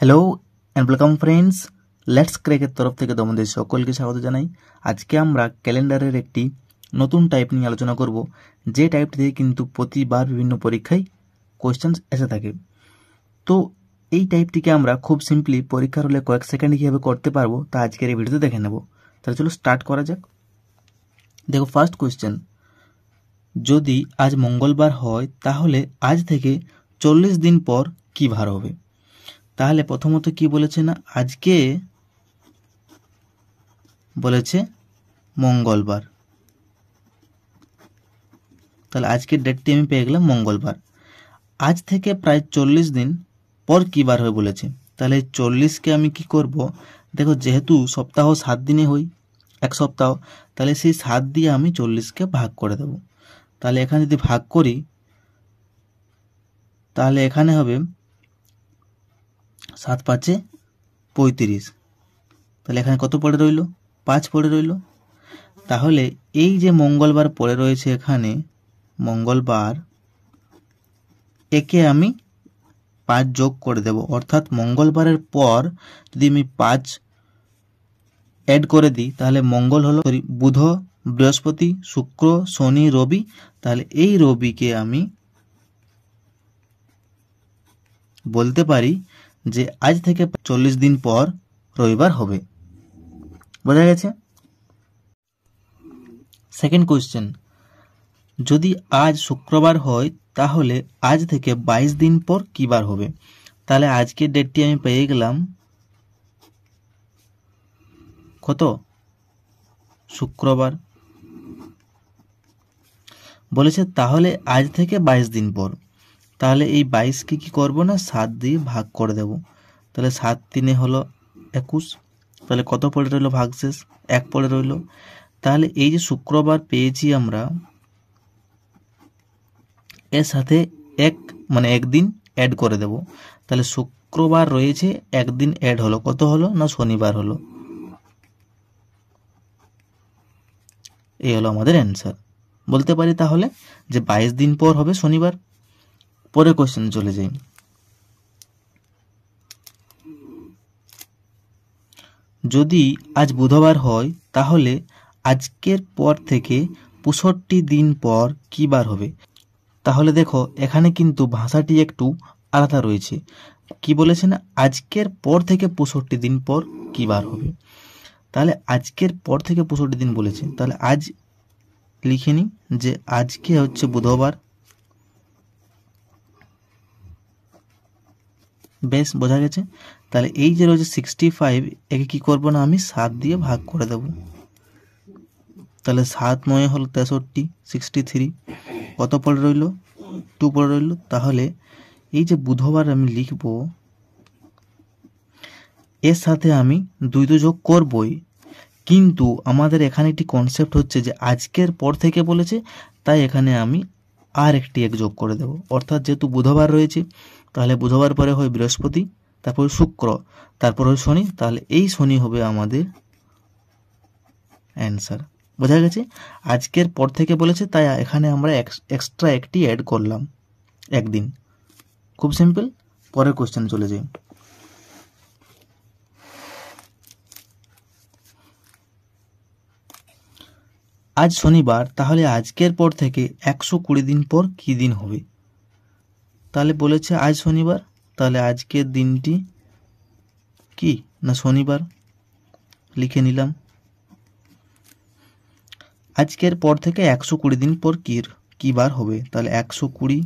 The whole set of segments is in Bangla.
Hello and welcome friends, let's ক্র্যাকের তরফ থেকে তোমাদের সকলকে স্বাগত জানাই। আজকে আমরা ক্যালেন্ডারের একটি নতুন টাইপ নিয়ে আলোচনা করব, যে টাইপটি থেকে কিন্তু প্রতিবার বিভিন্ন পরীক্ষায় কোয়েশ্চেন্স এসে থাকে। তো এই টাইপটিকে আমরা খুব সিম্পলি পরীক্ষার হলে কয়েক সেকেন্ডে কীভাবে করতে পারবো তা আজকের এই ভিডিওতে দেখে নেব। তাহলে চলো স্টার্ট করা যাক। দেখো, ফার্স্ট কোয়েশ্চেন, যদি আজ মঙ্গলবার হয় তাহলে আজ থেকে 40 দিন পর কী বার হবে? তাহলে প্রথমত কি বলেছে না, আজকে বলেছে মঙ্গলবার, তাহলে আজকের ডেটটি আমি পেয়ে গেলাম মঙ্গলবার। আজ থেকে প্রায় 40 দিন পর কি বার হবে বলেছে, তাহলে 40কে আমি কি করব, দেখো যেহেতু সপ্তাহ 7 দিনে হই, এক সপ্তাহ, তাহলে সেই 7 দিয়ে আমি 40কে ভাগ করে দেব। তাহলে এখানে যদি ভাগ করি তাহলে এখানে হবে 7 5 35, তাহলে এখানে কত পড়ে রইল? 5 পড়ে রইল। তাহলে এই যে মঙ্গলবার পড়ে রয়েছে এখানে, মঙ্গলবার, একে আমি 5 যোগ করে দেব, অর্থাৎ মঙ্গলবারের পর যদি আমি 5 অ্যাড করে দিই তাহলে মঙ্গল হলো বুধ, বৃহস্পতি, শুক্র, শনি, রবি, তাহলে এই রবিকে আমি বলতে পারি যে আজ থেকে 40 দিন পর রবিবার হবে। বোঝা গেছে? সেকেন্ড কোয়েশ্চেন, যদি আজ শুক্রবার হয় তাহলে আজ থেকে 22 দিন পর কি বার হবে? তাহলে আজকের ডেটটি আমি পেয়ে গেলাম কত? শুক্রবার। বলেছে তাহলে আজ থেকে 22 দিন পর, তাহলে এই 22কে কি করব না, 7 দিয়ে ভাগ করে দেব। তাহলে 7 3 হলো 21, তাহলে কত পড়ে রইল ভাগশেষ? 1 পড়ে রইল। তাহলে এই যে শুক্রবার পেয়েছি আমরা, এর সাথে একদিন অ্যাড করে দেব। তাহলে শুক্রবার রয়েছে, একদিন অ্যাড হলো, কত হলো না, শনিবার হলো। এই হলো আমাদের অ্যান্সার। বলতে পারি তাহলে যে 22 দিন পর হবে শনিবার। পরের কোশ্চেন চলে যাই। যদি আজ বুধবার হয় তাহলে আজকের পর থেকে 65 দিন পর কি বার হবে? তাহলে দেখো এখানে কিন্তু ভাষাটি একটু আলাদা রয়েছে। কি বলেছে না, আজকের পর থেকে 65 দিন পর কি বার হবে। তাহলে আজকের পর থেকে 65 দিন বলেছে, তাহলে আজ লিখে নিই যে আজকে হচ্ছে বুধবার। বেশ, বোঝা গেছে। তাহলে এই যে রয়েছে 65, একে কি করবো না, আমি 7 দিয়ে ভাগ করে দেব। তাহলে 7 9 হলো 63, 63, কত পড়ে রইল? 2 পড়ে রইল। তাহলে এই যে বুধবার আমি লিখব, এর সাথে আমি 2 তো যোগ করবই, কিন্তু আমাদের এখানে একটি কনসেপ্ট হচ্ছে যে আজকের পর থেকে বলেছে, তাই এখানে আমি আর একটি 1 যোগ করে দেব। অর্থাৎ যেহেতু বুধবার রয়েছে, তাহলে বুধবার পরে হয় বৃহস্পতি, তারপর শুক্র, তারপর হয় শনি, তাহলে এই শনি হবে আমাদের অ্যান্সার। বোঝা গেছে? আজকের পর থেকে বলেছে, তাই এখানে আমরা এক্সট্রা একটি অ্যাড করলাম, একদিন। খুব সিম্পল। পরের কোশ্চেন চলে যাই। আজ শনিবার, তাহলে আজকের পর থেকে 120 দিন পর কি দিন হবে? তাহলে বলেছে আজ শনিবার, তাহলে আজকের দিনটি কি না শনিবার, লিখে নিলাম। আজকের পর থেকে 120 দিন পর কি বার হবে? তাহলে 120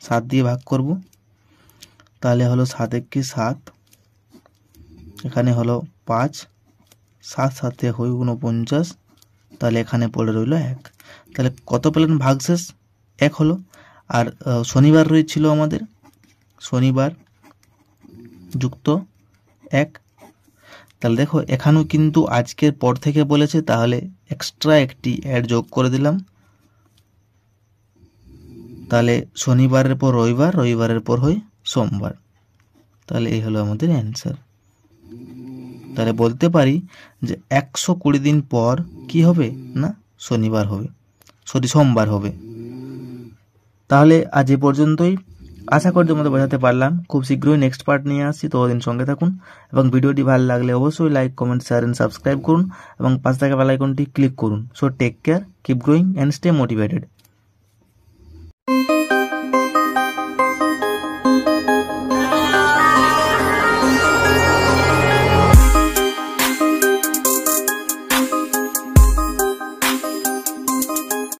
7 দিয়ে ভাগ করব, তাহলে হলো 7 1 7, এখানে হলো 5, 7 7 হয় 49, তাহলে এখানে পড়ে রইল 1। তাহলে কত পেলেন ভাগশেষ? 1 হলো। আর শনিবার রয়েছিল আমাদের, শনিবার যুক্ত 1। তাহলে দেখো এখানেও কিন্তু আজকের পর থেকে বলেছে, তাহলে এক্সট্রা একটি অ্যাড যোগ করে দিলাম। তাহলে শনিবারের পর রবিবার, রবিবারের পর হয় সোমবার। তাহলে এই হলো আমাদের অ্যান্সার। তাহলে বলতে পারি যে 120 দিন পর কি হবে না, সোমবার হবে। তাহলে আজ এ পর্যন্তই। আশা করি তোমাদের বোঝাতে পারলাম। খুব শীঘ্রই নেক্সট পার্ট নিয়ে আসছি, ততদিন সঙ্গে থাকুন এবং ভিডিওটি ভালো লাগলে অবশ্যই like, comment, share and subscribe করুন এবং পাশে থাকা বেল আইকনটি ক্লিক করুন। So take care, keep growing and stay motivated.